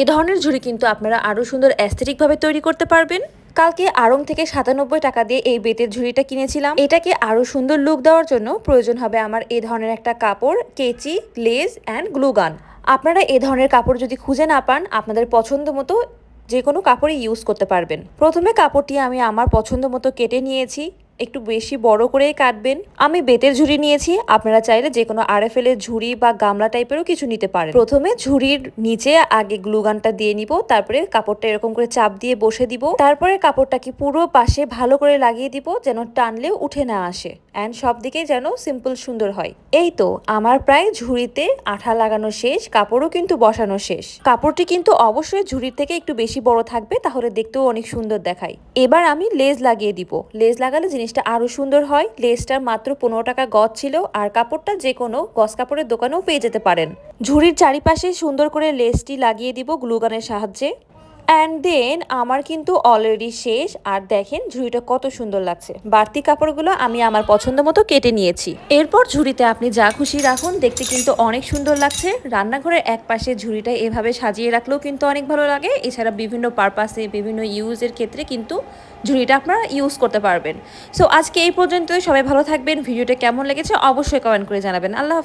এ ধরনের ঝুড়ি কিন্তু আপনারা আরও সুন্দর অ্যাস্থেটিকভাবে তৈরি করতে পারবেন। কালকে আড়ং থেকে ৯৭ টাকা দিয়ে এই বেতের ঝুড়িটা কিনেছিলাম। এটাকে আরো সুন্দর লুক দেওয়ার জন্য প্রয়োজন হবে আমার এই ধরনের একটা কাপড়, কেচি, লেস অ্যান্ড গ্লু গান। আপনারা এ ধরনের কাপড় যদি খুঁজে না পান, আপনাদের পছন্দ মতো যে কোনো কাপড়ই ইউজ করতে পারবেন। প্রথমে কাপড়টি আমি আমার পছন্দ মতো কেটে নিয়েছি, একটু বেশি বড় করেই কাটবেন। আমি বেতের ঝুড়ি নিয়েছি, আপনারা চাইলে যে কোনো আরএফএল এর ঝুড়ি বা গামলা টাইপেরও কিছু নিতে পারেন। প্রথমে ঝুড়ির নিচে আগে গ্লু গানটা দিয়ে নিব, তারপরে কাপড়টা এরকম করে চাপ দিয়ে বসে দিব, তারপরে কাপড়টাকে পুরো পাশে ভালো করে লাগিয়ে দিব যেন টানলেও উঠে না আসে অ্যান্ড সব দিকে যেন সিম্পল সুন্দর হয়। এই তো আমার প্রায় ঝুড়িতে আঠা লাগানো শেষ, কাপড়ও কিন্তু বসানো শেষ। কাপড়টি কিন্তু অবশ্যই ঝুড়ির থেকে একটু বেশি বড় থাকবে, তাহলে দেখতেও অনেক সুন্দর দেখায়। এবার আমি লেজ লাগিয়ে দিব। লেজ লাগালে জিনিসটা আরো সুন্দর হয়। লেজটা মাত্র ১৫ টাকা গজ ছিল, আর কাপড়টা যে কোনো গজ কাপড়ের দোকানেও পেয়ে যেতে পারেন। ঝুড়ির চারিপাশে সুন্দর করে লেসটি লাগিয়ে দিব গ্লুগানের সাহায্যে। অ্যান্ড দেন আমার কিন্তু অলরেডি শেষ। আর দেখেন ঝুড়িটা কত সুন্দর লাগছে। বাড়তি কাপড়গুলো আমি আমার পছন্দ মতো কেটে নিয়েছি। এরপর ঝুড়িতে আপনি যা খুশি রাখুন, দেখতে কিন্তু অনেক সুন্দর লাগছে। রান্নাঘরের এক পাশে ঝুড়িটা এভাবে সাজিয়ে রাখলেও কিন্তু অনেক ভালো লাগে। এছাড়া বিভিন্ন পারপাসে, বিভিন্ন ইউজের ক্ষেত্রে কিন্তু ঝুড়িটা আপনারা ইউজ করতে পারবেন। সো আজকে এই পর্যন্তই। সবাই ভালো থাকবেন। ভিডিওটা কেমন লেগেছে অবশ্যই কমেন্ট করে জানাবেন। আল্লাহ হাফেজ।